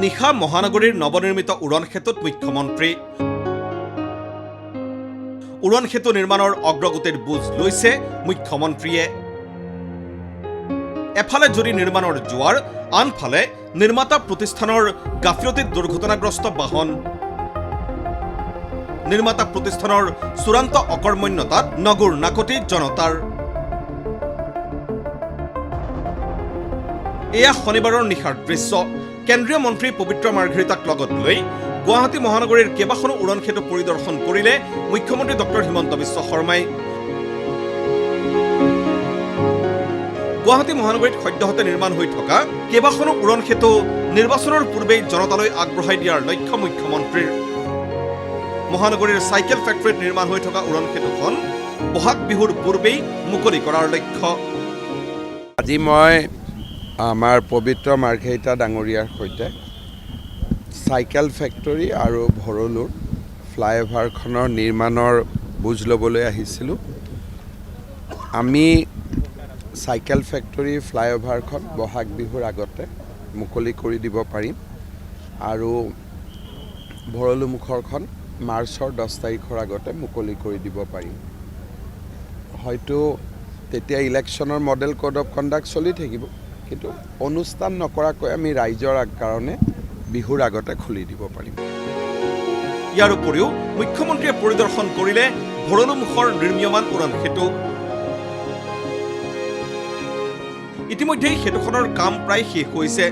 নিশা মহানগৰীৰ নৱনিৰ্মিত উৰণ সেতুত মুখ্যমন্ত্ৰী। উৰণ সেতু নিৰ্মাণৰ অগ্ৰগতিৰ বুজ লৈছে মুখ্যমন্ত্ৰীয়ে। এফালে যদি নিৰ্মাণৰ জোৱাৰ, আনফালে নিৰ্মাতা প্ৰতিষ্ঠানৰ গাফিলতিত দুৰ্ঘটনাগ্ৰস্ত বাহন। নিৰ্মাতা প্ৰতিষ্ঠানৰ চূড়ান্ত অকৰ্মণ্যতাত নগুৰ নাকতি জনতাৰ। এয়া শনিবাৰৰ নিশাৰ দৃশ্য। কেন্দ্ৰীয় মন্ত্ৰী পবিত্ৰ মাৰ্ঘেৰিটাক লগত লৈ গুৱাহাটী মহানগৰীৰ কেইবাখনো উৰণ সেতু পৰিদৰ্শন কৰিলে মুখ্যমন্ত্ৰী ডক্টৰ হিমন্ত বিশ্ব শৰ্মাই। গুৱাহাটী মহানগৰীত সদ্যহতে নিৰ্মাণ হৈ থকা কেইবাখনো উৰণ সেতু নিৰ্বাচনৰ পূৰ্বেই জনতালৈ আগবঢ়াই দিয়াৰ লক্ষ্য মুখ্যমন্ত্ৰীৰ। মহানগৰীৰ চাইকেল ফেক্টৰীত নিৰ্মাণ হৈ থকা উৰণ সেতুখন বহাগ বিহুৰ পূৰ্বেই মুকলি কৰাৰ লক্ষ্য। আজি মই আমাৰ পবিত্ৰ মাৰ্ঘেৰিটা ডাঙৰীয়াৰ সৈতে চাইকেল ফেক্টৰী আৰু ভৰলুৰ ফ্লাইঅভাৰখনৰ নিৰ্মাণৰ বুজ ল'বলৈ আহিছিলোঁ। আমি চাইকেল ফেক্টৰী ফ্লাইঅভাৰখন বহাগ বিহুৰ আগতে মুকলি কৰি দিব পাৰিম আৰু ভৰলু মুখৰখন মাৰ্চৰ 10 তাৰিখৰ আগতে মুকলি কৰি দিব পাৰিম। হয়তো তেতিয়া ইলেকশ্যনৰ মডেল কোড অফ কণ্ডাক্ট চলি থাকিব, কিন্তু অনুষ্ঠান নকৰাকৈ আমি ৰাইজৰ কাৰণে বিহুৰ আগতে খুলি দিব পাৰিম। ইয়াৰ উপৰিও মুখ্যমন্ত্ৰীয়ে পৰিদৰ্শন কৰিলে ভৰলু মুখৰ নিৰ্মীয়মান উৰণ সেতু। ইতিমধ্যেই সেতুখনৰ কাম প্ৰায় শেষ হৈছে।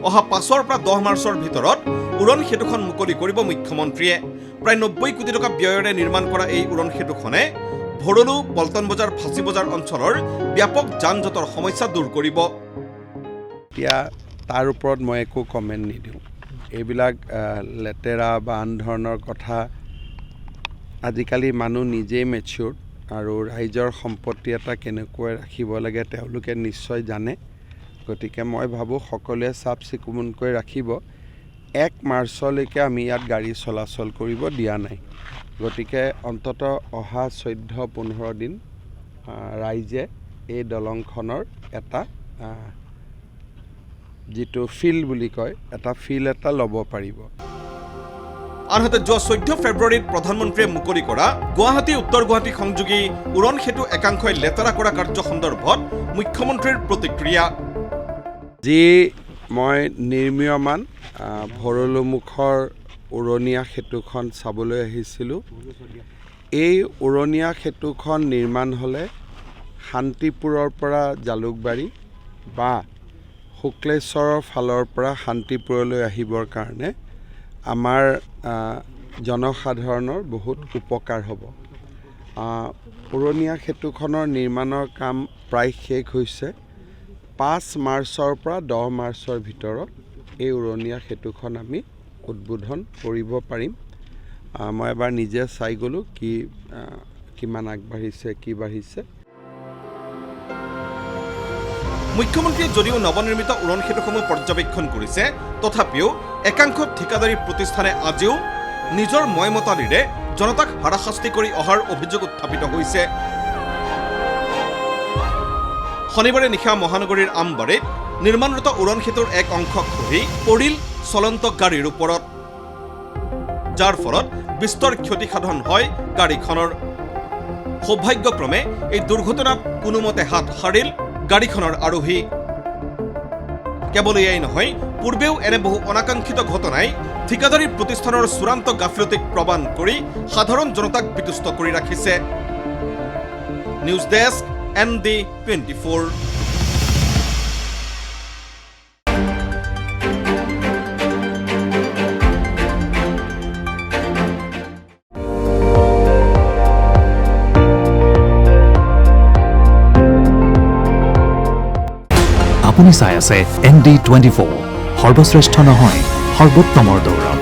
অহা 5 পৰা 10 মাৰ্চৰ ভিতৰত উৰণ সেতুখন মুকলি কৰিব মুখ্যমন্ত্ৰীয়ে। প্ৰায় 90 কোটি টকা ব্যয়েৰে নিৰ্মাণ কৰা এই উৰণ সেতুখনে ভৰলু, পল্টন বজাৰ, ফাঁচী বজাৰ অঞ্চলৰ ব্যাপক যান জঁটৰ সমস্যা দূৰ কৰিব। এতিয়া তাৰ ওপৰত মই একো কমেণ্ট নিদিওঁ। এইবিলাক লেতেৰা বা আন ধৰণৰ কথা, আজিকালি মানুহ নিজেই মেচিয়ৰ্ড আৰু ৰাইজৰ সম্পত্তি এটা কেনেকৈ ৰাখিব লাগে তেওঁলোকে নিশ্চয় জানে। গতিকে মই ভাবোঁ সকলোৱে চাফ চিকুণকৈ ৰাখিব। 1 মাৰ্চলৈকে আমি ইয়াত গাড়ী চলাচল কৰিব দিয়া নাই। গতিকে অন্ততঃ অহা 14-15 দিন ৰাইজে এই দলংখনৰ এটা যিটো ফিল বুলি কয়, এটা ফিল এটা ল'ব পাৰিব। আনহাতে যোৱা 14 ফেব্ৰুৱাৰীত প্ৰধানমন্ত্ৰীয়ে মুকলি কৰা গুৱাহাটী উত্তৰ গুৱাহাটী সংযোগী উৰণ সেতু একাংশই লেতেৰা কৰা কাৰ্য সন্দৰ্ভত মুখ্যমন্ত্ৰীৰ প্ৰতিক্ৰিয়া। যি মই নিৰ্মীয়মান ভৰলু মুখৰ উৰণীয়া সেতুখন চাবলৈ আহিছিলোঁ। এই উৰণীয়া সেতুখন নিৰ্মাণ হ'লে শান্তিপুৰৰ পৰা জালুকবাৰী বা শুক্লেশ্বৰৰ ফালৰ পৰা শান্তিপুৰলৈ আহিবৰ কাৰণে আমাৰ জনসাধাৰণৰ বহুত উপকাৰ হ'ব। উৰণীয়া সেতুখনৰ নিৰ্মাণৰ কাম প্ৰায় শেষ হৈছে। 5 মাৰ্চৰ পৰা 10 মাৰ্চৰ ভিতৰত এই উৰণীয়া সেতুখন আমি উদ্বোধন কৰিব পাৰিম। মই এবাৰ নিজে চাই গ'লোঁ কিমান আগবাঢ়িছে, কি বাঢ়িছে। মুখ্যমন্ত্ৰীয়ে যদিও নৱনিৰ্মিত উৰণ সেতুসমূহ পৰ্যবেক্ষণ কৰিছে, তথাপিও একাংশ ঠিকাদাৰী প্ৰতিষ্ঠানে আজিও নিজৰ ময়মতালিৰে জনতাক হাৰাশাস্তি কৰি অহাৰ অভিযোগ উত্থাপিত হৈছে। শনিবাৰে নিশা মহানগৰীৰ আমবাৰীত নিৰ্মাণৰত উৰণ সেতুৰ এক অংশ খহি পৰিল চলন্ত গাড়ীৰ ওপৰত, যাৰ ফলত বিস্তৰ ক্ষতিসাধন হয় গাড়ীখনৰ। সৌভাগ্যক্ৰমে এই দুৰ্ঘটনাত কোনোমতে হাত সাৰিল গাড়ীখনৰ আৰোহী। কেৱল এয়াই নহয়, পূৰ্বেও এনে বহু অনাকাংক্ষিত ঘটনাই ঠিকাদাৰী প্ৰতিষ্ঠানৰ চূড়ান্ত গাফিলতিক প্ৰমাণ কৰি সাধাৰণ জনতাক বিতুষ্ট কৰি ৰাখিছে। News desk, ND24। আপুনি চাই আছে ND24, সৰ্বশ্ৰেষ্ঠ নহয়, সৰ্বোত্তমৰ দৌৰ।